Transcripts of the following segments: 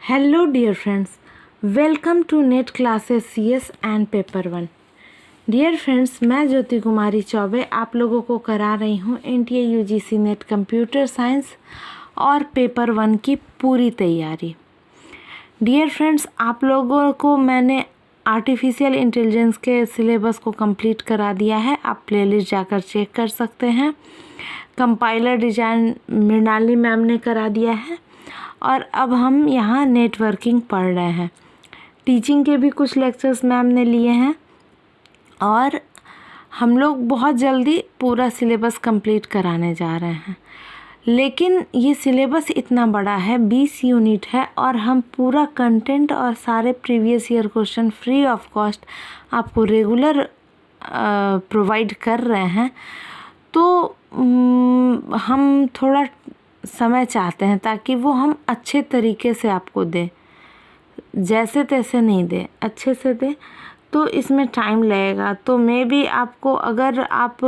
Hello dear friends, welcome to NET classes CS and paper 1। Dear friends, मैं ज्योति कुमारी चौबे आप लोगों को करा रही हूँ NTA UGC net computer science और पेपर 1 की पूरी तैयारी। डियर फ्रेंड्स, आप लोगों को मैंने आर्टिफिशियल इंटेलिजेंस के सिलेबस को कंप्लीट करा दिया है। आप प्लेलिस्ट जाकर चेक कर सकते हैं। कंपाइलर डिज़ाइन मृणाली मैम ने करा दिया है और अब हम यहाँ नेटवर्किंग पढ़ रहे हैं। टीचिंग के भी कुछ लेक्चर्स मैम ने लिए हैं और हम लोग बहुत जल्दी पूरा सिलेबस कंप्लीट कराने जा रहे हैं। लेकिन ये सिलेबस इतना बड़ा है, 20 यूनिट है और हम पूरा कंटेंट और सारे previous year question free of cost आपको रेगुलर प्रोवाइड कर रहे हैं। तो हम थोड़ा समय चाहते हैं ताकि वो हम अच्छे तरीके से आपको दें, जैसे तैसे नहीं दें, अच्छे से दें। तो इसमें टाइम लगेगा। तो मे बी आपको, अगर आप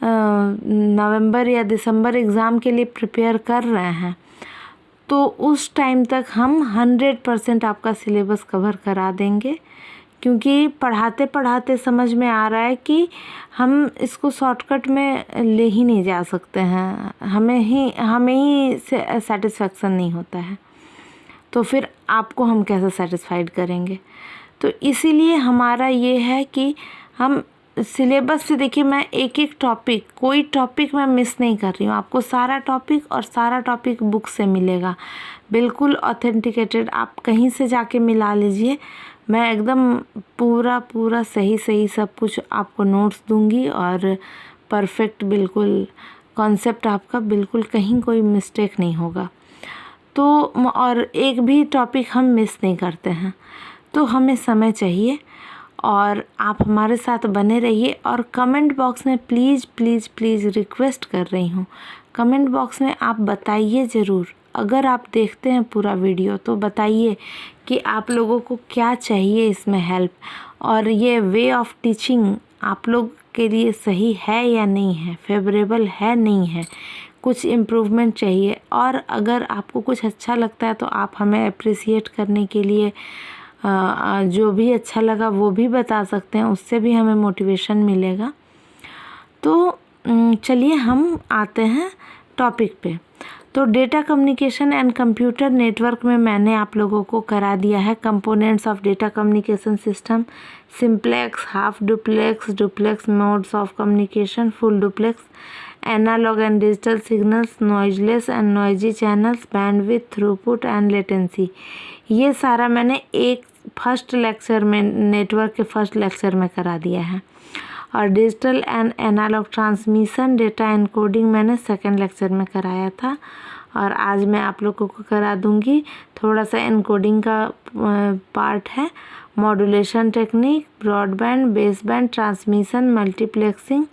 नवंबर या दिसंबर एग्ज़ाम के लिए प्रिपेयर कर रहे हैं तो उस टाइम तक हम 100% आपका सिलेबस कवर करा देंगे, क्योंकि पढ़ाते पढ़ाते समझ में आ रहा है कि हम इसको शॉर्टकट में ले ही नहीं जा सकते हैं। हमें ही सेटिस्फेक्शन नहीं होता है, तो फिर आपको हम कैसे सेटिस्फाइड करेंगे। तो इसीलिए हमारा ये है कि हम सिलेबस से, देखिए मैं एक एक टॉपिक, कोई टॉपिक मैं मिस नहीं कर रही हूँ। आपको सारा टॉपिक बुक से मिलेगा, बिल्कुल ऑथेंटिकेटेड। आप कहीं से जाके मिला लीजिए। मैं एकदम पूरा सही सब कुछ आपको नोट्स दूंगी और परफेक्ट, बिल्कुल कॉन्सेप्ट आपका बिल्कुल कहीं कोई मिस्टेक नहीं होगा। तो और एक भी टॉपिक हम मिस नहीं करते हैं। तो हमें समय चाहिए और आप हमारे साथ बने रहिए। और कमेंट बॉक्स में प्लीज़ रिक्वेस्ट कर रही हूँ, कमेंट बॉक्स में आप बताइए ज़रूर। अगर आप देखते हैं पूरा वीडियो तो बताइए कि आप लोगों को क्या चाहिए इसमें हेल्प, और ये वे ऑफ टीचिंग आप लोग के लिए सही है या नहीं है, फेवरेबल है नहीं है, कुछ इम्प्रूवमेंट चाहिए। और अगर आपको कुछ अच्छा लगता है तो आप हमें अप्रिसिएट करने के लिए जो भी अच्छा लगा वो भी बता सकते हैं, उससे भी हमें मोटिवेशन मिलेगा। तो चलिए हम आते हैं टॉपिक पे। तो data communication and computer network में मैंने आप लोगों को करा दिया है components of data communication system, simplex, half duplex, duplex modes of communication, full duplex, analog and digital signals, noiseless and noisy channels, bandwidth, throughput and latency. ये सारा मैंने एक फर्स्ट लेक्चर में, नेटवर्क के फर्स्ट लेक्चर में करा दिया है। और digital and analog transmission data encoding मैंने सेकंड लेक्चर में कराया था और आज मैं आप लोगों को करा दूंगी। थोड़ा सा एनकोडिंग का पार्ट है, modulation technique, broadband, baseband, transmission, multiplexing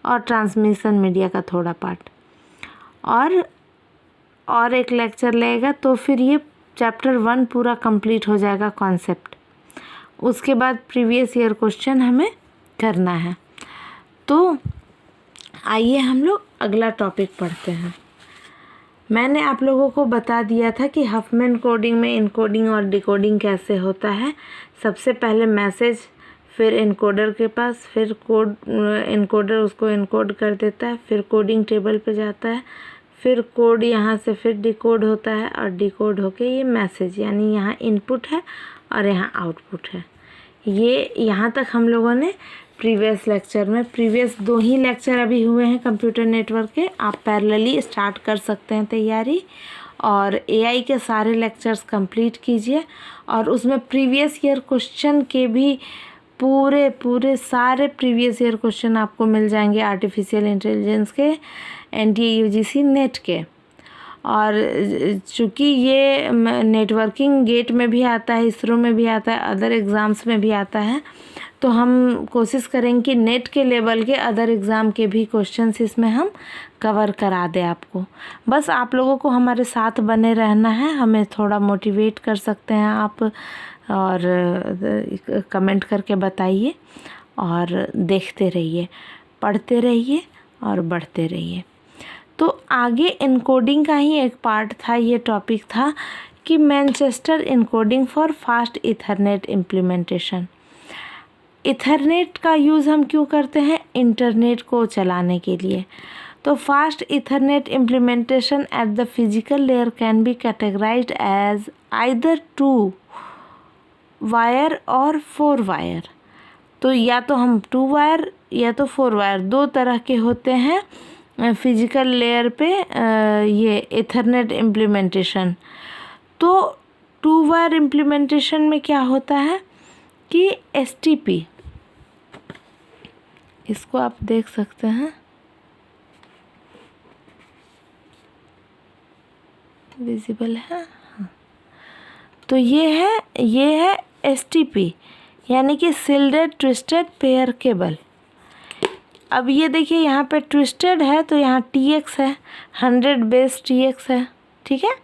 और ट्रांसमिशन मीडिया का थोड़ा पार्ट, और एक लेक्चर लगेगा। तो फिर ये चैप्टर 1 पूरा कंप्लीट हो जाएगा कॉन्सेप्ट। उसके बाद प्रीवियस ईयर क्वेश्चन हमें करना है। तो आइए हम लोग अगला टॉपिक पढ़ते हैं। मैंने आप लोगों को बता दिया था कि हफमैन कोडिंग में इनकोडिंग और डिकोडिंग कैसे होता है। सबसे पहले मैसेज, फिर इनकोडर के पास, फिर कोड, इनकोडर उसको इनकोड कर देता है, फिर कोडिंग टेबल पे जाता है, फिर कोड यहाँ से फिर डिकोड होता है और डिकोड होके ये मैसेज, यानी यहाँ इनपुट है और यहाँ आउटपुट है। ये यहाँ तक हम लोगों ने प्रीवियस लेक्चर में, प्रीवियस 2 ही लेक्चर अभी हुए हैं कंप्यूटर नेटवर्क के। आप पैरेलली स्टार्ट कर सकते हैं तैयारी और एआई के सारे लेक्चर्स कंप्लीट कीजिए। और उसमें प्रीवियस ईयर क्वेश्चन के भी पूरे सारे प्रीवियस ईयर क्वेश्चन आपको मिल जाएंगे आर्टिफिशियल इंटेलिजेंस के, NTA UGC नेट के। और चूँकि ये नेटवर्किंग गेट में भी आता है, इसरो में भी आता है, अदर एग्ज़ाम्स में भी आता है, तो हम कोशिश करेंगे कि नेट के लेवल के अदर एग्ज़ाम के भी क्वेश्चंस इसमें हम कवर करा दें आपको। बस आप लोगों को हमारे साथ बने रहना है, हमें थोड़ा मोटिवेट कर सकते हैं आप, और कमेंट करके बताइए और देखते रहिए, पढ़ते रहिए और बढ़ते रहिए। तो आगे इनकोडिंग का ही एक पार्ट था, ये टॉपिक था कि Manchester encoding for fast ethernet implementation. Ethernet का यूज़ हम क्यों करते हैं? इंटरनेट को चलाने के लिए। तो fast ethernet implementation at the physical layer can be categorized as either 2 wire और 4 वायर। तो या तो हम 2 वायर या तो 4 वायर, दो तरह के होते हैं फिजिकल लेयर पे ये इथरनेट इम्प्लीमेंटेशन। तो 2 वायर इम्प्लीमेंटेशन में क्या होता है कि STP, इसको आप देख सकते हैं, विजिबल है, हाँ। तो ये है STP यानी कि शिल्डेड ट्विस्टेड पेयर केबल। अब ये देखिए यहाँ पे ट्विस्टेड है तो यहाँ TX है, 100 बेस TX है, ठीक है।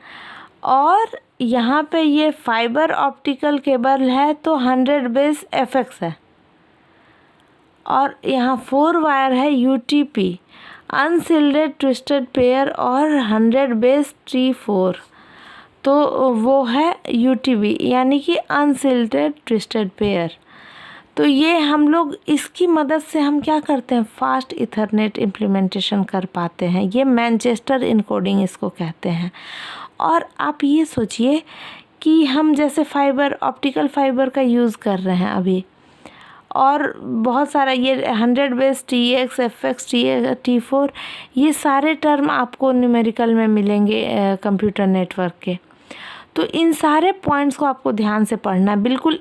और यहाँ पे ये फाइबर ऑप्टिकल केबल है तो 100 बेस FX है। और यहाँ 4 वायर है UTP, अनशिल्डेड ट्विस्टेड पेयर, और 100 बेस T4, तो वो है UTB यानी कि अनशिल्डेड ट्विस्टेड पेयर। तो ये हम लोग इसकी मदद से हम क्या करते हैं? फास्ट इथरनेट इम्प्लीमेंटेशन कर पाते हैं। ये मैनचेस्टर इनकोडिंग इसको कहते हैं। और आप ये सोचिए कि हम जैसे फाइबर, ऑप्टिकल फाइबर का यूज़ कर रहे हैं अभी, और बहुत सारा ये 100 बेस TX, FX, T4, ये सारे टर्म आपको न्यूमेरिकल में मिलेंगे कंप्यूटर नेटवर्क के। तो इन सारे पॉइंट्स को आपको ध्यान से पढ़ना है। बिल्कुल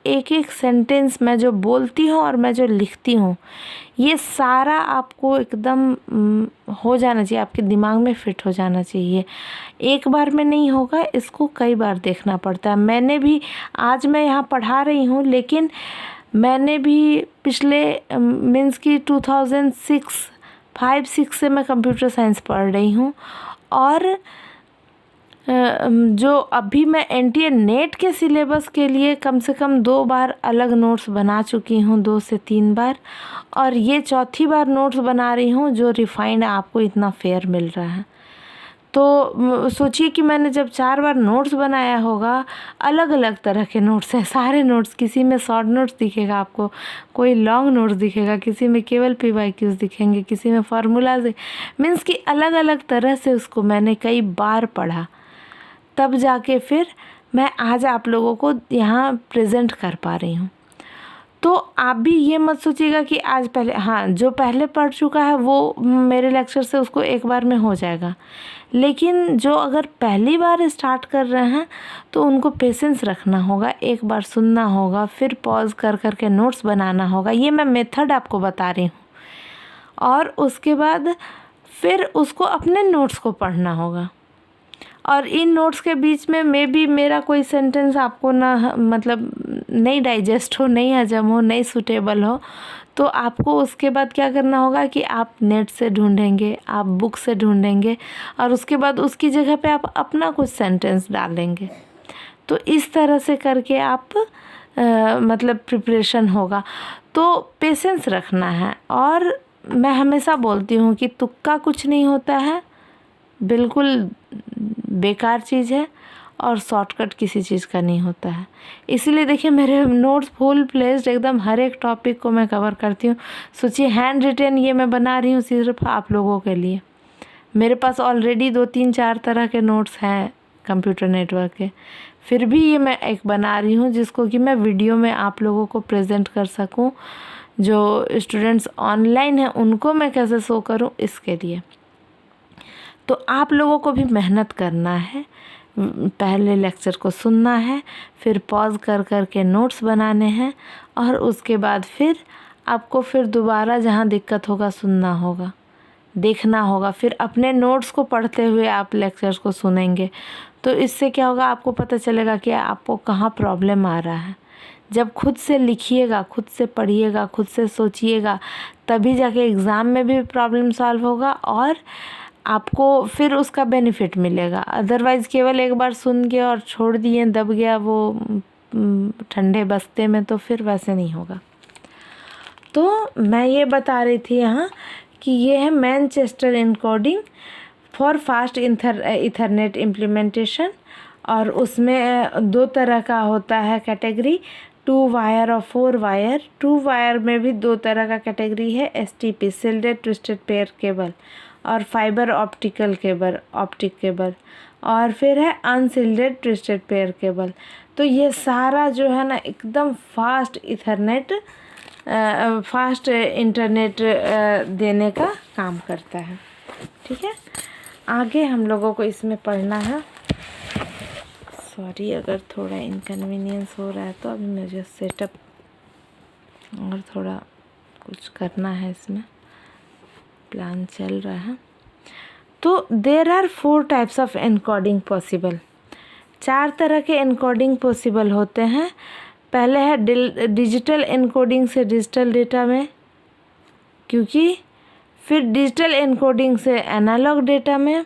एक सेंटेंस मैं जो बोलती हूँ और मैं जो लिखती हूँ, ये सारा आपको एकदम हो जाना चाहिए, आपके दिमाग में फिट हो जाना चाहिए। एक बार में नहीं होगा, इसको कई बार देखना पड़ता है। मैंने भी, आज मैं यहाँ पढ़ा रही हूँ, लेकिन मैंने भी पिछले मीन्स की 2005-6 से मैं कंप्यूटर साइंस पढ़ रही हूँ। और जो अभी मैं NTA नेट के सिलेबस के लिए कम से कम 2 बार अलग नोट्स बना चुकी हूँ, 2 से 3 बार, और ये चौथी बार नोट्स बना रही हूँ जो रिफाइंड आपको इतना फेयर मिल रहा है। तो सोचिए कि मैंने जब 4 बार नोट्स बनाया होगा, अलग अलग तरह के नोट्स हैं सारे नोट्स। किसी में शॉर्ट नोट्स दिखेगा आपको, कोई लॉन्ग नोट्स दिखेगा, किसी में केवल PYQs दिखेंगे, किसी में फार्मूलाज, मीन्स कि अलग अलग तरह से उसको मैंने कई बार पढ़ा, तब जाके फिर मैं आज आप लोगों को यहाँ प्रेजेंट कर पा रही हूँ। तो आप भी ये मत सोचिएगा कि आज पहले, हाँ, जो पहले पढ़ चुका है वो मेरे लेक्चर से उसको एक बार में हो जाएगा, लेकिन जो अगर पहली बार स्टार्ट कर रहे हैं तो उनको पेशेंस रखना होगा, एक बार सुनना होगा, फिर पॉज कर के नोट्स बनाना होगा। ये मैं मेथड आपको बता रही हूँ। और उसके बाद फिर उसको अपने नोट्स को पढ़ना होगा। और इन नोट्स के बीच में मे बी मेरा कोई सेंटेंस आपको ना, मतलब नहीं डाइजेस्ट हो, नहीं हजम हो, नहीं सूटेबल हो, तो आपको उसके बाद क्या करना होगा कि आप नेट से ढूंढेंगे, आप बुक से ढूंढेंगे, और उसके बाद उसकी जगह पे आप अपना कुछ सेंटेंस डालेंगे। तो इस तरह से करके आप मतलब प्रिपरेशन होगा। तो पेशेंस रखना है। और मैं हमेशा बोलती हूँ कि तुक्का कुछ नहीं होता है, बिल्कुल बेकार चीज़ है, और शॉर्टकट किसी चीज़ का नहीं होता है। इसीलिए देखिए मेरे नोट्स फुल प्लेस्ड, एकदम हर एक टॉपिक को मैं कवर करती हूँ। सोचिए हैंड रिटेन ये मैं बना रही हूँ सिर्फ आप लोगों के लिए। मेरे पास ऑलरेडी 2-3-4 तरह के नोट्स हैं कंप्यूटर नेटवर्क के, फिर भी ये मैं एक बना रही हूँ जिसको कि मैं वीडियो में आप लोगों को प्रेजेंट कर सकूँ। जो स्टूडेंट्स ऑनलाइन हैं उनको मैं कैसे शो करूँ, इसके लिए। तो आप लोगों को भी मेहनत करना है, पहले लेक्चर को सुनना है, फिर पॉज कर के नोट्स बनाने हैं, और उसके बाद फिर आपको फिर दोबारा जहाँ दिक्कत होगा सुनना होगा, देखना होगा, फिर अपने नोट्स को पढ़ते हुए आप लेक्चर्स को सुनेंगे। तो इससे क्या होगा, आपको पता चलेगा कि आपको कहाँ प्रॉब्लम आ रहा है। जब खुद से लिखिएगा, खुद से पढ़िएगा, खुद से सोचिएगा, तभी जाके एग्ज़ाम में भी प्रॉब्लम सॉल्व होगा और आपको फिर उसका बेनिफिट मिलेगा। अदरवाइज़ केवल एक बार सुन के और छोड़ दिए, दब गया वो ठंडे बस्ते में, तो फिर वैसे नहीं होगा। तो मैं ये बता रही थी यहाँ कि ये है Manchester encoding for fast ethernet implementation. और उसमें 2 तरह का होता है कैटेगरी, 2 वायर और 4 वायर। 2 वायर में भी 2 तरह का कैटेगरी है, STP शिल्डेड ट्विस्टेड पेयर केबल, और fibre optical cable, optic cable, और फिर है अनशिल्डेड ट्विस्टेड पेयर केबल। तो ये सारा जो है ना एकदम फास्ट इथरनेट, फास्ट इंटरनेट देने का काम करता है। ठीक है, आगे हम लोगों को इसमें पढ़ना है। सॉरी अगर थोड़ा इनकन्वीनियंस हो रहा है तो अभी मुझे सेटअप और थोड़ा कुछ करना है, इसमें प्लान चल रहा है। तो there are 4 types of encoding possible. 4 तरह के एनकोडिंग पॉसिबल होते हैं। पहले है डिजिटल एनकोडिंग से डिजिटल डेटा में, क्योंकि फिर डिजिटल एनकोडिंग से एनालॉग डेटा में,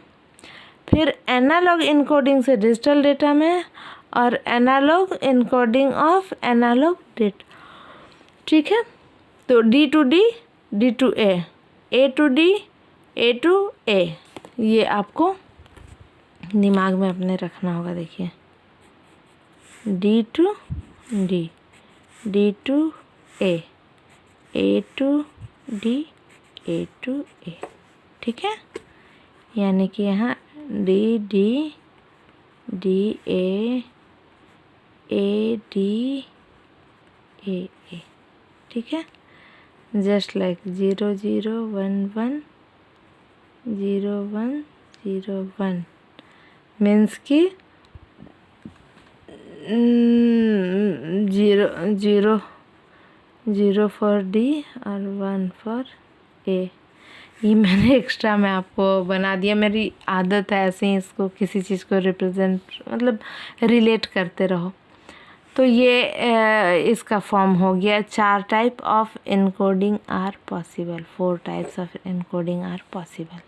फिर एनालॉग एनकोडिंग से डिजिटल डेटा में, और analog encoding of analog data. ठीक है, तो D to D, D to A to D, A to A, ये आपको दिमाग में अपने रखना होगा। देखिए D to D, D to A, A to D, A to A। ठीक है, यानी कि यहाँ D D, D A, A D, A A। ठीक है, जस्ट लाइक 0 0 1 1 0 1 0 1 मीन्स कि 0 0 फॉर D और 1 फॉर A। ये मैंने एक्स्ट्रा में आपको बना दिया, मेरी आदत है ऐसे ही इसको किसी चीज़ को रिप्रेजेंट मतलब रिलेट करते रहो। तो ये इसका फॉर्म हो गया। 4 type of encoding are possible, 4 types of encoding are possible.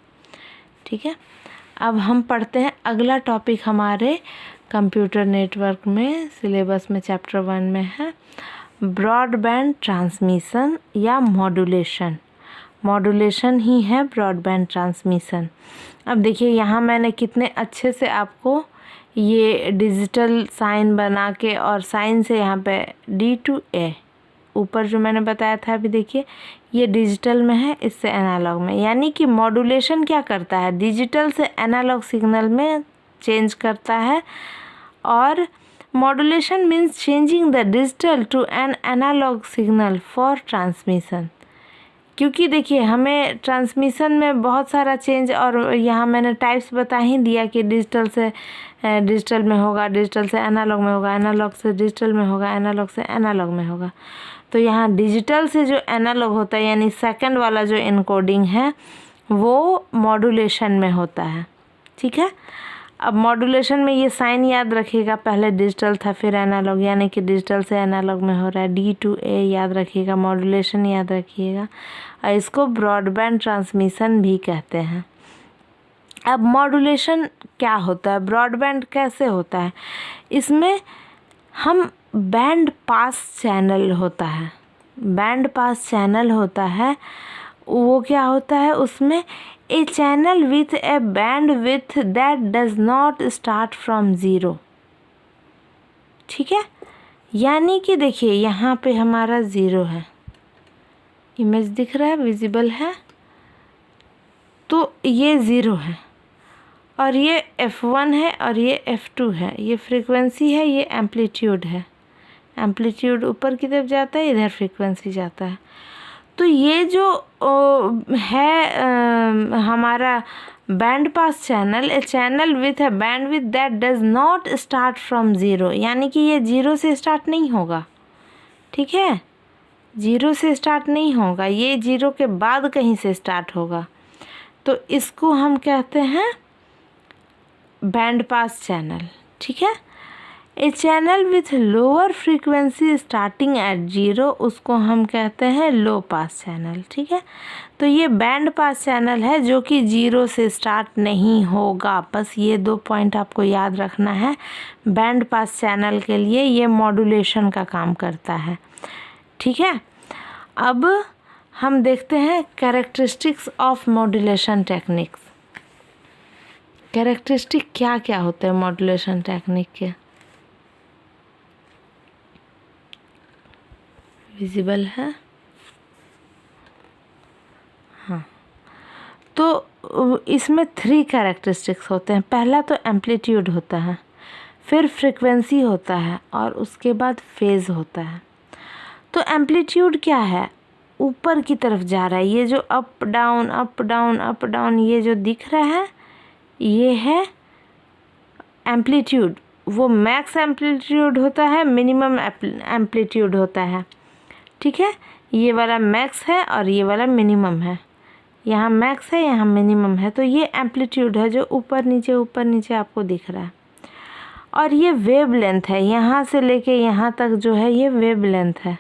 ठीक है, अब हम पढ़ते हैं अगला टॉपिक हमारे कंप्यूटर नेटवर्क में सिलेबस में चैप्टर 1 में है ब्रॉडबैंड ट्रांसमिशन या मॉड्यूलेशन। मॉड्यूलेशन ही है ब्रॉडबैंड ट्रांसमिशन। अब देखिए यहाँ मैंने कितने अच्छे से आपको ये डिजिटल साइन बना के और साइन से यहाँ पे D to A ऊपर जो मैंने बताया था, अभी देखिए ये डिजिटल में है, इससे एनालॉग में। यानी कि मॉड्यूलेशन क्या करता है, डिजिटल से एनालॉग सिग्नल में चेंज करता है। और modulation means changing the digital to an analog signal for transmission. क्योंकि देखिए हमें ट्रांसमिशन में बहुत सारा चेंज, और यहाँ मैंने टाइप्स बता ही दिया कि डिजिटल से डिजिटल में होगा, डिजिटल से एनालॉग में होगा, एनालॉग से डिजिटल में होगा, एनालॉग से एनालॉग में होगा। तो यहाँ डिजिटल से जो एनालॉग होता है यानी सेकंड वाला जो इनकोडिंग है वो मॉड्यूलेशन में होता है। ठीक है, अब मॉड्यूलेशन में ये साइन याद रखिएगा, पहले डिजिटल था फिर एनालॉग, यानी कि डिजिटल से एनालॉग में हो रहा है। D to A याद रखिएगा, मॉड्यूलेशन याद रखिएगा, और इसको ब्रॉडबैंड ट्रांसमिशन भी कहते हैं। अब मॉड्यूलेशन क्या होता है, ब्रॉडबैंड कैसे होता है, इसमें हम बैंड पास चैनल होता है, बैंड पास चैनल होता है, वो क्या होता है उसमें a channel with a band with that does not start from 0। ठीक है, यानी कि देखिए यहाँ पे हमारा 0 है, इमेज दिख रहा है, विजिबल है, तो ये 0 है, और ये F1 है और ये F2 है, ये फ्रीक्वेंसी है, ये एम्पलीट्यूड है। एम्पलीट्यूड ऊपर की तरफ जाता है, इधर फ्रीक्वेंसी जाता है। तो ये जो है हमारा band pass channel, A channel with a band with that does not start from 0, यानी कि ये 0 से स्टार्ट नहीं होगा। ठीक है, 0 से स्टार्ट नहीं होगा, ये 0 के बाद कहीं से स्टार्ट होगा। तो इसको हम कहते हैं बैंड पास चैनल। ठीक है, a channel with lower frequency starting at 0 उसको हम कहते हैं लो पास चैनल। ठीक है, तो ये बैंड पास चैनल है जो कि 0 से स्टार्ट नहीं होगा। बस ये 2 पॉइंट आपको याद रखना है। बैंड पास चैनल के लिए ये मॉड्यूलेशन का काम करता है। ठीक है, अब हम देखते हैं characteristics of modulation techniques. Characteristic क्या क्या होते हैं मॉड्यूलेशन टेक्निक के? विजिबल है? हाँ, तो इसमें 3 कैरेक्टरिस्टिक्स होते हैं। पहला तो एम्पलीट्यूड होता है, फिर फ्रीक्वेंसी होता है और उसके बाद फेज़ होता है। तो एम्पलीट्यूड क्या है? ऊपर की तरफ जा रहा है, ये जो up down up down up down ये जो दिख रहा है ये है एम्पलीट्यूड। वो मैक्स एम्पलीट्यूड होता है, मिनिमम एम्पलीट्यूड होता है, ठीक है। ये वाला मैक्स है और ये वाला मिनिमम है। यहाँ मैक्स है, यहाँ मिनिमम है, तो ये एम्पलीट्यूड है जो ऊपर नीचे आपको दिख रहा है। और ये वेव लेंथ है, यहाँ से लेके यहाँ तक जो है ये वेव लेंथ है,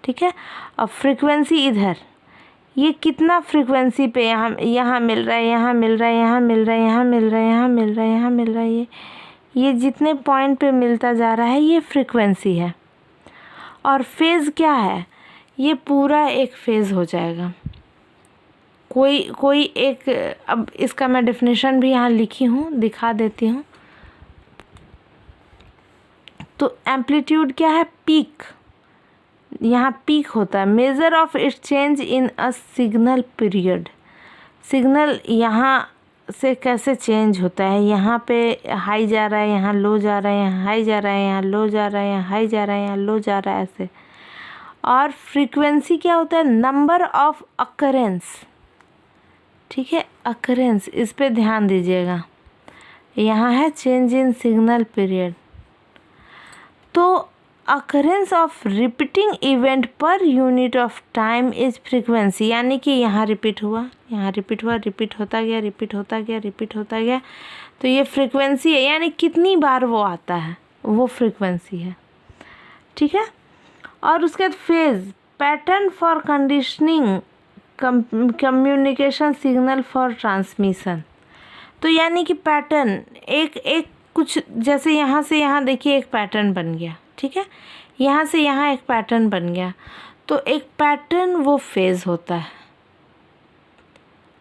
ठीक है। और फ्रीक्वेंसी इधर, ये कितना फ्रीक्वेंसी पे यहाँ मिल रहा है, यहाँ मिल रहा है, यहाँ मिल रहा है, यहाँ मिल रहा है, यहाँ मिल रहा है, यहाँ मिल रहा है, ये जितने पॉइंट पे मिलता जा रहा है ये फ्रीक्वेंसी है। और फेज़ क्या है? ये पूरा एक फेज़ हो जाएगा। कोई एक, अब इसका मैं डेफिनेशन भी यहाँ लिखी हूँ, दिखा देती हूँ। तो एम्पलीट्यूड क्या है? पीक। यहाँ पीक होता है, measure of its change in a signal period. Signal यहाँ से कैसे चेंज होता है, यहाँ पे हाई जा रहा है, यहाँ लो जा रहा है, यहाँ हाई जा रहा है, यहाँ लो जा रहा है, यहाँ हाई जा रहा है, यहाँ लो जा रहा है, ऐसे। और फ्रीक्वेंसी क्या होता है? नंबर ऑफ अकरेंस, ठीक है, अकरेंस, इस पे ध्यान दीजिएगा। यहाँ है चेंज इन सिग्नल पीरियड। तो occurrence of repeating event per unit of time is frequency, यानी कि यहाँ रिपीट हुआ, यहाँ रिपीट हुआ, रिपीट होता गया, रिपीट होता गया, रिपीट होता गया, तो ये फ्रीक्वेंसी है, यानी कितनी बार वो आता है वो फ्रीक्वेंसी है, ठीक है। और उसके बाद phase, pattern for conditioning communication signal for transmission. तो यानी कि पैटर्न एक कुछ, जैसे यहाँ से यहाँ देखिए एक पैटर्न बन गया, ठीक है, यहाँ से यहाँ एक पैटर्न बन गया, तो एक पैटर्न वो फेज़ होता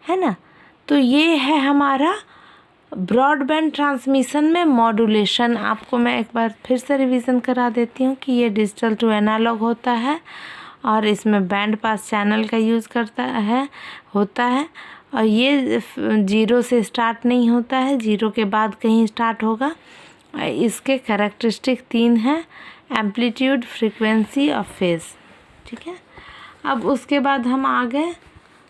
है ना। तो ये है हमारा ब्रॉडबैंड ट्रांसमिशन में मॉड्यूलेशन। आपको मैं एक बार फिर से रिवीजन करा देती हूँ कि ये डिजिटल टू एनालॉग होता है और इसमें बैंड पास चैनल का यूज़ होता है और ये 0 से स्टार्ट नहीं होता है, 0 के बाद कहीं स्टार्ट होगा। इसके कैरेक्टरिस्टिक 3 हैं, एम्पलीट्यूड, फ्रीक्वेंसी और फेज़, ठीक है। अब उसके बाद हम आ गए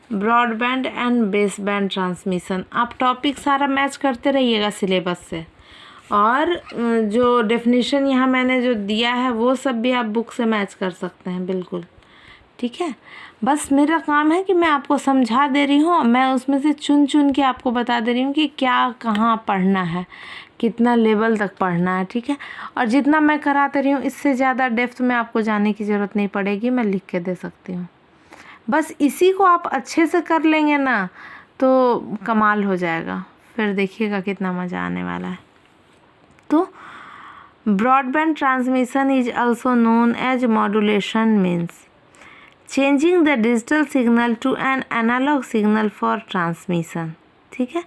broadband and base band transmission. आप टॉपिक सारा मैच करते रहिएगा सिलेबस से, और जो डेफिनेशन यहाँ मैंने जो दिया है वो सब भी आप बुक से मैच कर सकते हैं, बिल्कुल, ठीक है। बस मेरा काम है कि मैं आपको समझा दे रही हूँ, मैं उसमें से चुन के आपको बता दे रही हूँ कि क्या कहाँ पढ़ना है, कितना लेवल तक पढ़ना है, ठीक है। और जितना मैं कराते रही हूँ इससे ज़्यादा डेप्थ में आपको जाने की ज़रूरत नहीं पड़ेगी, मैं लिख के दे सकती हूँ। बस इसी को आप अच्छे से कर लेंगे ना तो कमाल हो जाएगा, फिर देखिएगा कितना मज़ा आने वाला है। तो broadband transmission is also known as modulation means changing the digital signal to an analog signal for transmission, ठीक है।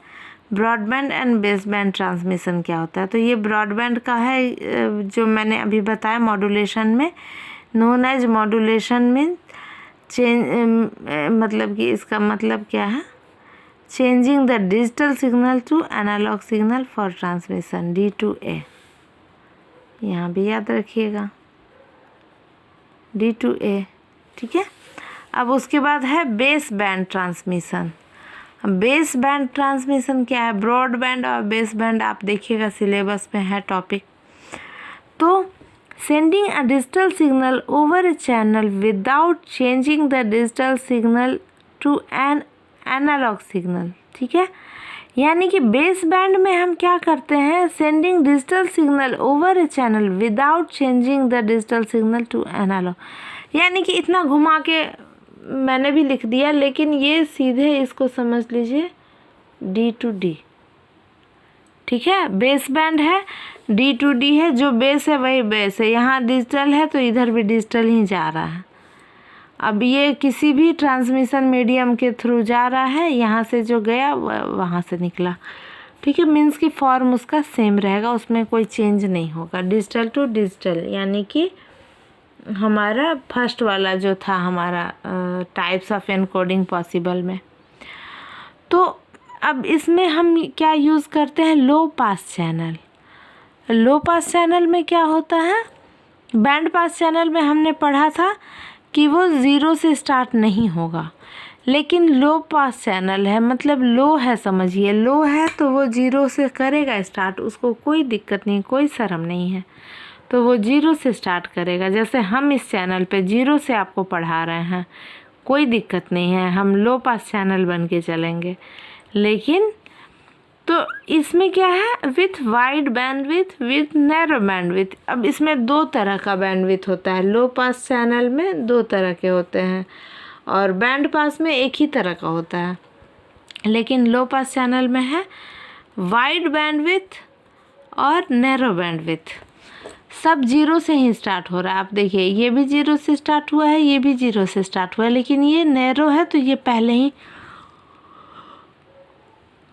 Broadband and base band transmission क्या होता है? तो ये ब्रॉडबैंड का है, जो मैंने अभी बताया मॉड्यूलेशन में, known as modulation mean change, मतलब कि इसका मतलब क्या है? Changing the digital signal to analog signal for transmission, D2A, यहाँ भी याद रखिएगा, D2A, ठीक है। अब उसके बाद है base band transmission. Base band transmission क्या है? ब्रॉडबैंड और बेस बैंड आप देखिएगा सिलेबस में है टॉपिक। तो sending a digital signal over a channel without changing the digital signal to an analog signal, ठीक है। यानी कि बेस बैंड में हम क्या करते हैं? Sending digital signal over a channel without changing the digital signal to analog, यानी कि इतना घुमा के मैंने भी लिख दिया, लेकिन ये सीधे इसको समझ लीजिए D2D, ठीक है। बेस बैंड है, D2D है, जो बेस है वही बेस है, यहाँ डिजिटल है तो इधर भी डिजिटल ही जा रहा है। अब ये किसी भी ट्रांसमिशन मीडियम के थ्रू जा रहा है, यहाँ से जो गया वहाँ से निकला, ठीक है, मीन्स कि फॉर्म उसका सेम रहेगा, उसमें कोई चेंज नहीं होगा। डिजिटल टू डिजिटल यानी कि हमारा फर्स्ट वाला जो था हमारा टाइप्स ऑफ एनकोडिंग पॉसिबल में। तो अब इसमें हम क्या यूज़ करते हैं, लो पास चैनल। लो पास चैनल में क्या होता है, बैंड पास चैनल में हमने पढ़ा था कि वो ज़ीरो से स्टार्ट नहीं होगा, लेकिन लो पास चैनल है मतलब लो है, समझिए लो है तो वो ज़ीरो से करेगा स्टार्ट, उसको कोई दिक्कत नहीं, कोई शर्म नहीं है, तो वो ज़ीरो से स्टार्ट करेगा। जैसे हम इस चैनल पे ज़ीरो से आपको पढ़ा रहे हैं, कोई दिक्कत नहीं है, हम लो पास चैनल बन के चलेंगे। लेकिन तो इसमें क्या है, with wide bandwidth with narrow bandwidth. अब इसमें दो तरह का बैंडविथ होता है, लो पास चैनल में दो तरह के होते हैं और बैंड पास में एक ही तरह का होता है। लेकिन लो पास चैनल में है वाइड बैंडविथ और नैरो बैंडविथ। सब जीरो से ही स्टार्ट हो रहा है। आप देखिए ये भी जीरो से स्टार्ट हुआ है, ये भी जीरो से स्टार्ट हुआ है, लेकिन ये नैरो है तो ये पहले ही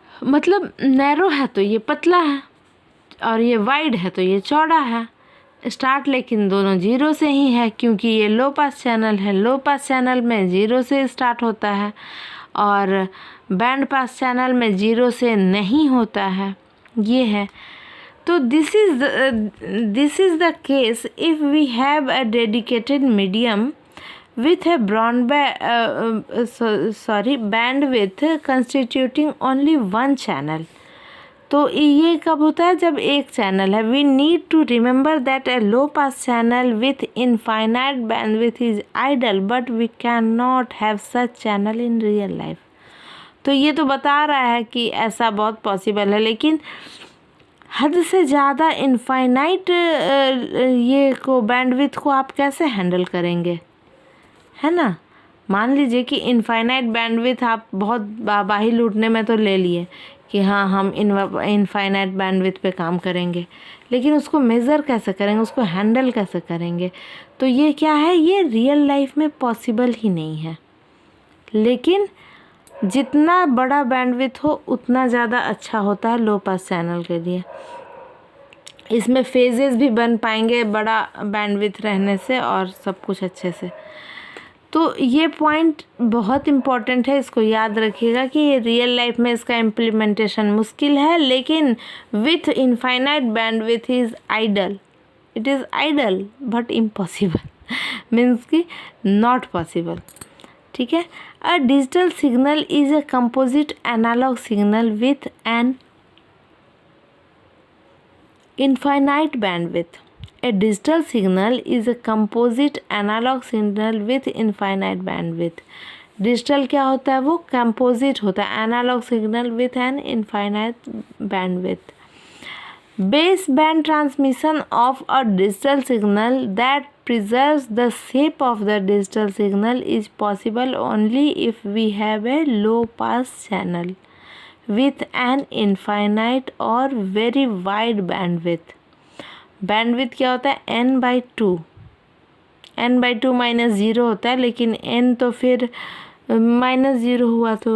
मतलब नैरो है तो ये पतला है और ये वाइड है तो ये चौड़ा है। स्टार्ट लेकिन दोनों जीरो से ही है क्योंकि ये लो पास चैनल है। लो पास चैनल में जीरो से स्टार्ट होता है और बैंड पास चैनल में जीरो से नहीं होता है, ये है। तो this is the case if we have a dedicated medium with a bandwidth constituting only one channel। तो ये कब होता है, जब एक चैनल है। We need to remember that a low pass channel with infinite bandwidth is ideal, but we cannot have such channel in real life। तो ये तो बता रहा है कि ऐसा बहुत पॉसिबल है, लेकिन हद से ज़्यादा इनफाइनाइट ये को बैंडविड्थ को आप कैसे हैंडल करेंगे, है ना। मान लीजिए कि इनफाइनाइट बैंडविड्थ आप बहुत बाही लूटने में तो ले लिए कि हाँ हम इनफाइनाइट बैंडविड्थ पे काम करेंगे, लेकिन उसको मेज़र कैसे करेंगे, उसको हैंडल कैसे करेंगे। तो ये क्या है, ये रियल लाइफ में पॉसिबल ही नहीं है। लेकिन जितना बड़ा बैंडविड्थ हो उतना ज़्यादा अच्छा होता है लो पास चैनल के लिए। इसमें फेजेस भी बन पाएंगे बड़ा बैंडविड्थ रहने से और सब कुछ अच्छे से। तो ये पॉइंट बहुत इम्पॉर्टेंट है, इसको याद रखिएगा कि ये रियल लाइफ में इसका इम्प्लीमेंटेशन मुश्किल है, लेकिन with infinite bandwidth is ideal. It is ideal but impossible means कि नॉट पॉसिबल। ठीक है। A digital signal is a composite analog signal with an infinite bandwidth. A digital signal is a composite analog signal with infinite bandwidth। Digital क्या होता है, वो composite होता है, analog signal with an infinite bandwidth। Base band transmission of a digital signal that preserves the shape of the digital signal is possible only if we have a low pass channel with an infinite or very wide bandwidth। Bandwidth क्या होता है, n/2। n/2 -0 होता है, लेकिन n तो फिर -0 हुआ तो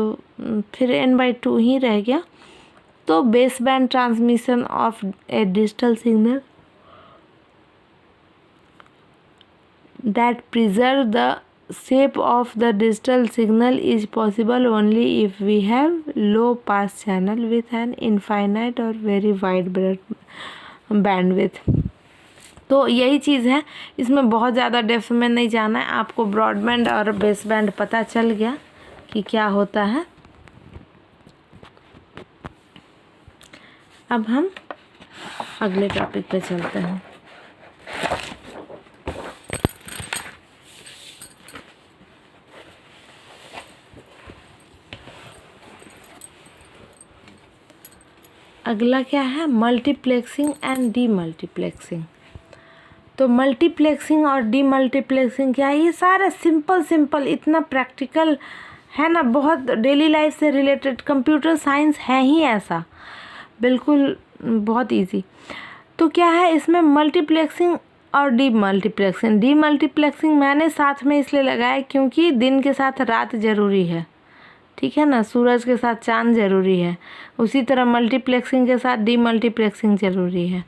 फिर n/2 ही रह गया। तो base band transmission of a digital signal that preserve the shape of the digital signal is possible only if we have low pass channel with an infinite और वेरी वाइड बैंडविड्थ। तो यही चीज़ है, इसमें बहुत ज़्यादा डेप्थ में नहीं जाना है। आपको ब्रॉडबैंड और बेस बैंड पता चल गया कि क्या होता है। अब हम अगले टॉपिक पे चलते हैं। अगला क्या है, मल्टीप्लेक्सिंग एंड डीमल्टीप्लेक्सिंग। तो मल्टीप्लेक्सिंग और डीमल्टीप्लेक्सिंग क्या है, ये सारा सिंपल इतना प्रैक्टिकल है ना, बहुत डेली लाइफ से रिलेटेड। कंप्यूटर साइंस है ही ऐसा, बिल्कुल बहुत इजी। तो क्या है इसमें मल्टीप्लेक्सिंग और डीमल्टीप्लेक्सिंग। डीमल्टीप्लेक्सिंग मैंने साथ में इसलिए लगाया क्योंकि दिन के साथ रात ज़रूरी है। ठीक है ना, सूरज के साथ चांद ज़रूरी है, उसी तरह मल्टीप्लेक्सिंग के साथ डीमल्टीप्लेक्सिंग ज़रूरी है।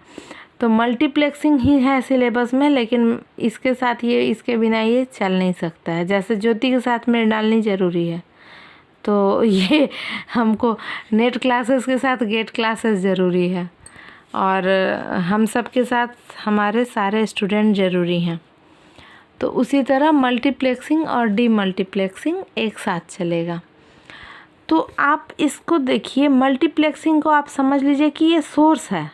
तो मल्टीप्लेक्सिंग ही है सिलेबस में, लेकिन इसके साथ ये, इसके बिना ये चल नहीं सकता है। जैसे ज्योति के साथ मेल डालनी ज़रूरी है, तो ये हमको नेट क्लासेस के साथ गेट क्लासेस ज़रूरी है, और हम सब के साथ हमारे सारे स्टूडेंट ज़रूरी हैं। तो उसी तरह मल्टीप्लेक्सिंग और डीमल्टीप्लेक्सिंग एक साथ चलेगा। तो आप इसको देखिए, मल्टीप्लेक्सिंग को आप समझ लीजिए कि ये सोर्स है,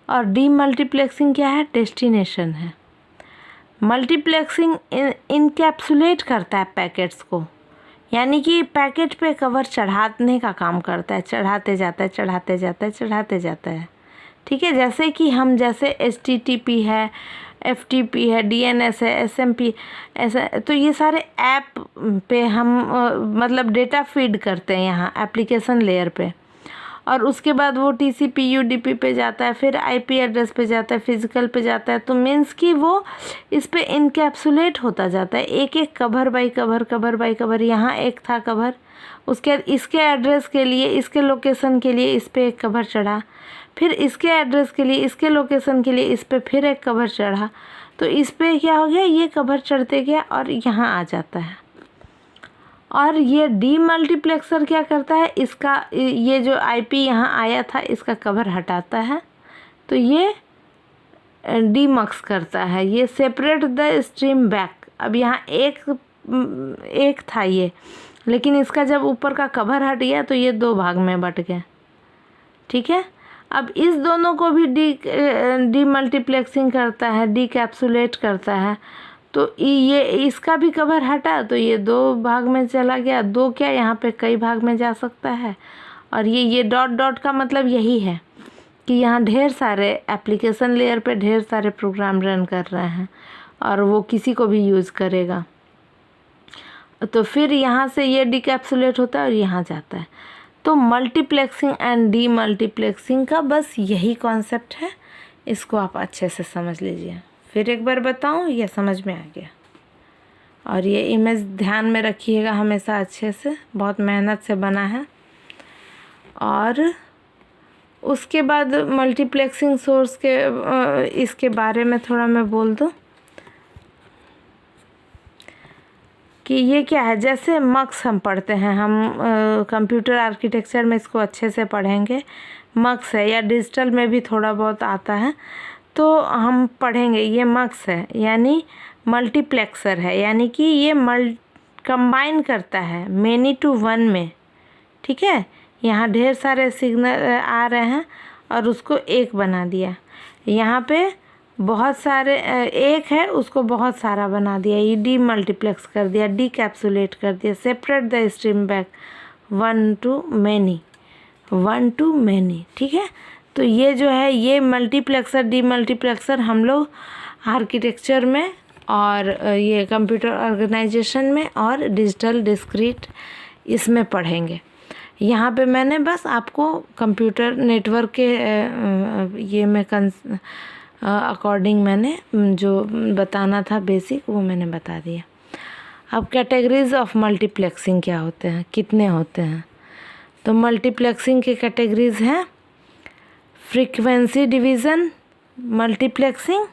और डीमल्टीप्लेक्सिंग क्या है, डेस्टिनेशन है। मल्टीप्लेक्सिंग इनकैप्सुलेट करता है पैकेट्स को, यानी कि पैकेट पे कवर चढ़ाने का काम करता है, चढ़ाते जाता है, चढ़ाते जाता है, चढ़ाते जाता है। ठीक है, जैसे कि हम, जैसे HTTP है, FTP है, DNS है, SMP, ऐसा, तो ये सारे ऐप पे हम मतलब डेटा फीड करते हैं यहाँ एप्लीकेशन लेयर पे, और उसके बाद वो TCP UDP पे जाता है, फिर IP एड्रेस पे जाता है, फिज़िकल पे जाता है। तो मीन्स कि वो इस पे इनकैप्सुलेट होता जाता है, एक एक cover by cover, cover by cover. यहाँ एक था कवर, उसके बाद इसके एड्रेस के लिए, इसके लोकेशन के लिए इस पे एक कवर चढ़ा, फिर इसके एड्रेस के लिए, इसके लोकेशन के लिए इस पे फिर एक कवर चढ़ा। तो इस पे क्या हो गया, ये कवर चढ़ते गया और यहाँ आ जाता है। और ये डीमल्टीप्लेक्सर क्या करता है, इसका ये जो IP यहाँ आया था इसका कवर हटाता है, तो ये डीमक्स करता है, ये सेपरेट द स्ट्रीम बैक। अब यहाँ एक था ये, लेकिन इसका जब ऊपर का कवर हट गया तो ये 2 भाग में बट गया। ठीक है, अब इस दोनों को भी डीमल्टीप्लेक्सिंग करता है, डीकैप्सुलेट करता है। तो ये इसका भी कवर हटा तो ये 2 भाग में चला गया, 2 क्या, यहाँ पे कई भाग में जा सकता है। और ये डॉट डॉट का मतलब यही है कि यहाँ ढेर सारे एप्लीकेशन लेयर पे ढेर सारे प्रोग्राम रन कर रहे हैं, और वो किसी को भी यूज़ करेगा। तो फिर यहाँ से ये डीकैप्सुलेट होता है और यहाँ जाता है। तो मल्टीप्लेक्सिंग एंड डीमल्टीप्लेक्सिंग का बस यही कॉन्सेप्ट है, इसको आप अच्छे से समझ लीजिए। फिर एक बार बताऊं, ये समझ में आ गया। और ये इमेज ध्यान में रखिएगा हमेशा अच्छे से, बहुत मेहनत से बना है। और उसके बाद मल्टीप्लेक्सिंग सोर्स के इसके बारे में थोड़ा मैं बोल दूं कि ये क्या है। जैसे मक्स हम पढ़ते हैं, हम कंप्यूटर आर्किटेक्चर में इसको अच्छे से पढ़ेंगे। मक्स है, या डिजिटल में भी थोड़ा बहुत आता है, तो हम पढ़ेंगे। ये मक्स है यानी मल्टीप्लेक्सर है, यानी कि ये कंबाइन करता है मेनी टू वन में। ठीक है, यहाँ ढेर सारे सिग्नल आ रहे हैं और उसको एक बना दिया। यहाँ पे बहुत सारे एक है, उसको बहुत सारा बना दिया, ये डीमल्टीप्लेक्स कर दिया, डीकैप्सुलेट कर दिया, separate the stream back, one two many, one two many. ठीक है, तो ये जो है ये मल्टीप्लेक्सर डीमल्टीप्लेक्सर हम लोग आर्किटेक्चर में और ये कंप्यूटर ऑर्गेनाइजेशन में और डिजिटल डिस्क्रीट इसमें पढ़ेंगे। यहाँ पे मैंने बस आपको कंप्यूटर नेटवर्क के ये में अकॉर्डिंग मैंने जो बताना था बेसिक, वो मैंने बता दिया। अब कैटेगरीज ऑफ मल्टीप्लेक्सिंग क्या होते हैं, कितने होते हैं। तो मल्टीप्लेक्सिंग की कैटेगरीज हैं फ्रीक्वेंसी डिवीज़न मल्टीप्लेक्सिंग,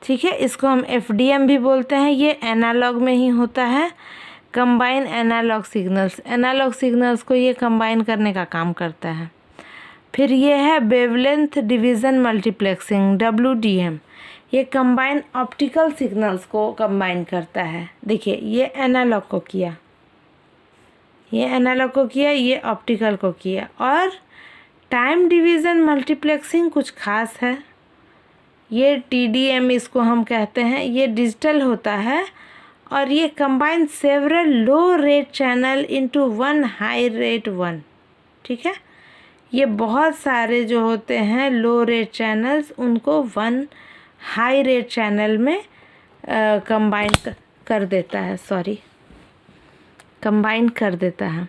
ठीक है, इसको हम FDM भी बोलते हैं, ये एनालॉग में ही होता है। Combine analog signals, analog signals को ये कंबाइन करने का काम करता है। फिर ये है वेवलेंथ डिवीज़न मल्टीप्लेक्सिंग WDM, ये कंबाइन ऑप्टिकल सिग्नल्स को कंबाइन करता है। देखिए ये एनालॉग को किया, ये एनालॉग को किया, ये ऑप्टिकल को किया। और टाइम डिवीज़न मल्टीप्लेक्सिंग कुछ खास है, ये TDM इसको हम कहते हैं, ये डिजिटल होता है और ये combine several low rate channel into one high rate one. ठीक है, ये बहुत सारे जो होते हैं लो रेट चैनल्स उनको वन हाई रेट चैनल में कंबाइन कर देता है, कंबाइन कर देता है।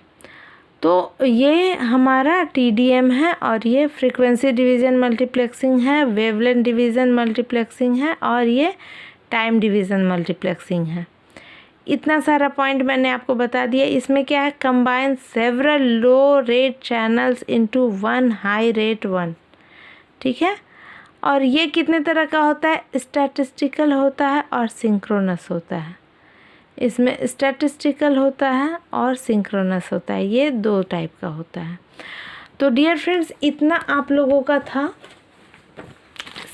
तो ये हमारा TDM है और ये फ्रीक्वेंसी डिवीज़न मल्टीप्लेक्सिंग है, वेवलेंथ डिवीज़न मल्टीप्लेक्सिंग है और ये टाइम डिवीज़न मल्टीप्लेक्सिंग है। इतना सारा पॉइंट मैंने आपको बता दिया। इसमें क्या है, combine several low rate channels into one high rate one, ठीक है। और ये कितने तरह का होता है, स्टैटिस्टिकल होता है और सिंक्रोनस होता है। इसमें स्टैटिस्टिकल होता है और सिंक्रोनस होता है, ये 2 टाइप का होता है। तो डियर फ्रेंड्स, इतना आप लोगों का था।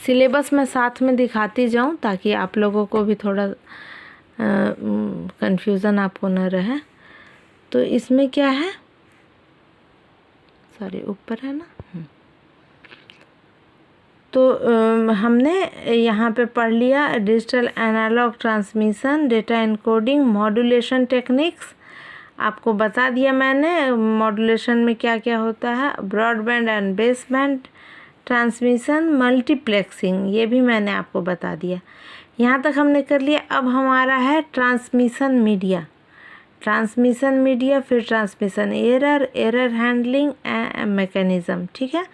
सिलेबस मैं साथ में दिखाती जाऊं ताकि आप लोगों को भी थोड़ा कंफ्यूजन आपको न रहे। तो इसमें क्या है, सॉरी ऊपर है ना। तो हमने यहाँ पे पढ़ लिया digital analog transmission, data encoding, modulation techniques. आपको बता दिया मैंने मॉड्यूलेशन में क्या क्या होता है, broadband and baseband transmission, multiplexing, ये भी मैंने आपको बता दिया। यहाँ तक हमने कर लिया। अब हमारा है ट्रांसमिशन मीडिया, ट्रांसमिशन मीडिया, फिर transmission error, error handling mechanism, ठीक है।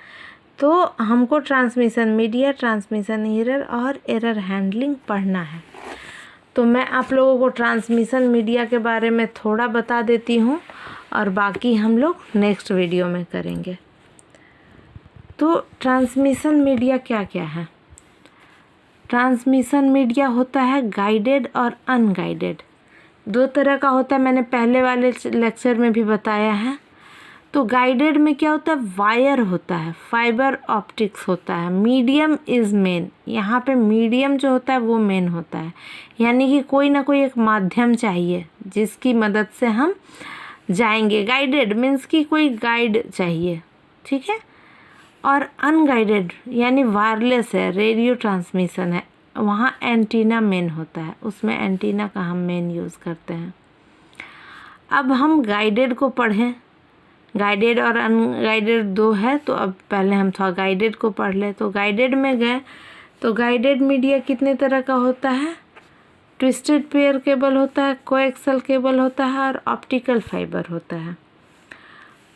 तो हमको ट्रांसमिशन मीडिया, ट्रांसमिशन एरर और एरर हैंडलिंग पढ़ना है। तो मैं आप लोगों को ट्रांसमिशन मीडिया के बारे में थोड़ा बता देती हूँ और बाकी हम लोग नेक्स्ट वीडियो में करेंगे। तो ट्रांसमिशन मीडिया क्या क्या है, ट्रांसमिशन मीडिया होता है गाइडेड और अनगाइडेड, 2 तरह का होता है। मैंने पहले वाले लेक्चर में भी बताया है। तो गाइडेड में क्या होता है, वायर होता है, फाइबर ऑप्टिक्स होता है, मीडियम इज़ मेन, यहाँ पे मीडियम जो होता है वो मेन होता है, यानी कि कोई ना कोई एक माध्यम चाहिए जिसकी मदद से हम जाएंगे। गाइडेड मीन्स कि कोई गाइड चाहिए, ठीक है। और अनगाइडेड यानी वायरलेस है, रेडियो ट्रांसमिशन है, वहाँ एंटीना मेन होता है, उसमें एंटीना का हम मेन यूज़ करते हैं। अब हम गाइडेड को पढ़ें, गाइडेड और अनगाइडेड 2 है, तो अब पहले हम थोड़ा गाइडेड को पढ़ लें। तो गाइडेड में गए तो गाइडेड मीडिया कितने तरह का होता है, ट्विस्टेड पेयर केबल होता है, कोएक्सल केबल होता है और ऑप्टिकल फाइबर होता है।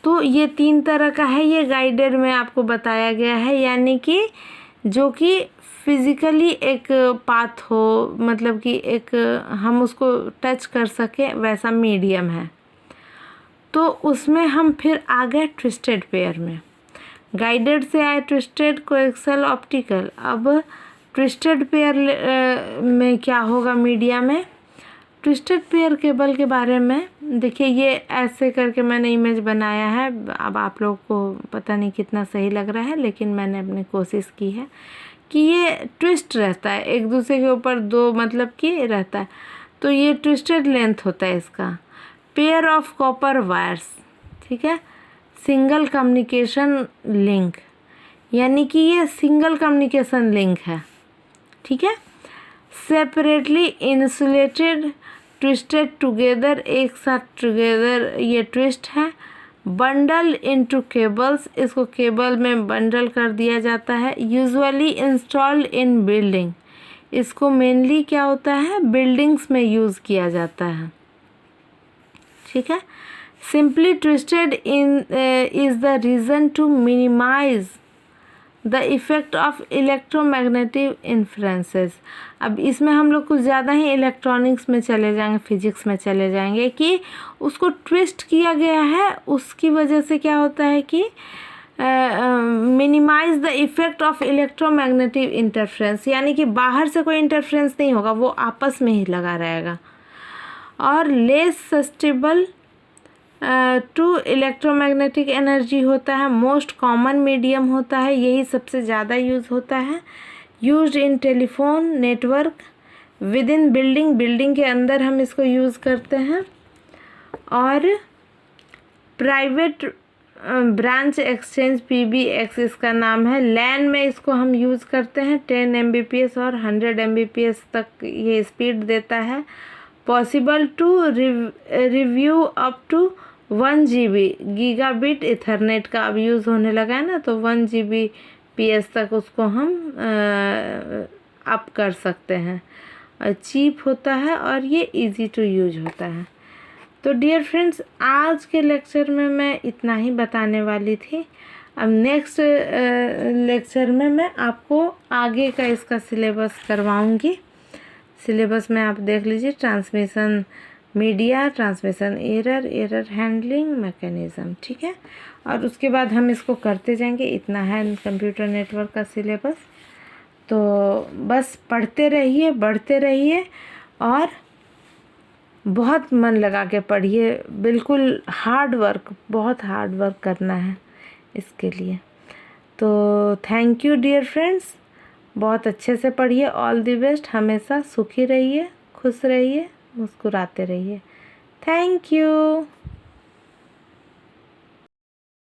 तो ये 3 तरह का है, ये गाइडेड में आपको बताया गया है, यानी कि जो कि फिज़िकली एक पाथ हो, मतलब कि एक हम उसको टच कर सकें, वैसा मीडियम है। तो उसमें हम फिर आ गए ट्विस्टेड पेयर में, गाइडेड से आए ट्विस्टेड, कोएक्सल, ऑप्टिकल। अब ट्विस्टेड पेयर में क्या होगा, मीडिया में ट्विस्टेड पेयर केबल के बारे में देखिए, ये ऐसे करके मैंने इमेज बनाया है। अब आप लोग को पता नहीं कितना सही लग रहा है, लेकिन मैंने अपनी कोशिश की है कि ये ट्विस्ट रहता है, एक दूसरे के ऊपर 2 मतलब कि रहता है। तो ये ट्विस्टेड लेंथ होता है इसका। पेयर ऑफ कॉपर वायर्स, ठीक है, सिंगल कम्युनिकेशन लिंक, यानी कि ये सिंगल कम्युनिकेशन लिंक है, ठीक है। सेपरेटली इंसुलेटेड, ट्विस्टेड टुगेदर, एक साथ टुगेदर ये ट्विस्ट है। बंडल इनटू केबल्स, इसको केबल में बंडल कर दिया जाता है। यूजुअली इंस्टॉल्ड इन बिल्डिंग, इसको मेनली क्या होता है, बिल्डिंग्स में यूज़ किया जाता है, ठीक है। Simply twisted in is the reason to minimize the effect of electromagnetic influences. अब इसमें हम लोग कुछ ज़्यादा ही इलेक्ट्रॉनिक्स में चले जाएंगे, फिजिक्स में चले जाएंगे, कि उसको ट्विस्ट किया गया है, उसकी वजह से क्या होता है कि minimize the effect of electromagnetic interference, यानी कि बाहर से कोई इंटरफ्रेंस नहीं होगा, वो आपस में ही लगा रहेगा। और less susceptible to electromagnetic energy होता है। मोस्ट कॉमन मीडियम होता है, यही सबसे ज़्यादा यूज़ होता है। Used in telephone network, with in building, building के अंदर हम इसको यूज़ करते हैं। और प्राइवेट ब्रांच एक्सचेंज, PBX इसका नाम है। लैन में इसको हम यूज़ करते हैं, 10 Mbps और 100 Mbps तक ये स्पीड देता है। Possible to review up to 1 GB, gigabit ethernet का अब यूज़ होने लगा है ना, तो 1 Gbps तक उसको हम अप कर सकते हैं। और चीप होता है और ये इजी टू यूज होता है। तो डियर फ्रेंड्स, आज के लेक्चर में मैं इतना ही बताने वाली थी। अब नेक्स्ट लेक्चर में मैं आपको आगे का इसका सिलेबस करवाऊंगी। सिलेबस में आप देख लीजिए, transmission media transmission error, error handling mechanism, ठीक है। और उसके बाद हम इसको करते जाएंगे। इतना है कंप्यूटर नेटवर्क का सिलेबस। तो बस पढ़ते रहिए, बढ़ते रहिए और बहुत मन लगा के पढ़िए। बिल्कुल हार्ड वर्क, बहुत हार्ड वर्क करना है इसके लिए। तो थैंक यू डियर फ्रेंड्स, बहुत अच्छे से पढ़िए। All the best. हमेशा सुखी रहिए, खुश रहिए, मुस्कुराते रहिए। Thank you.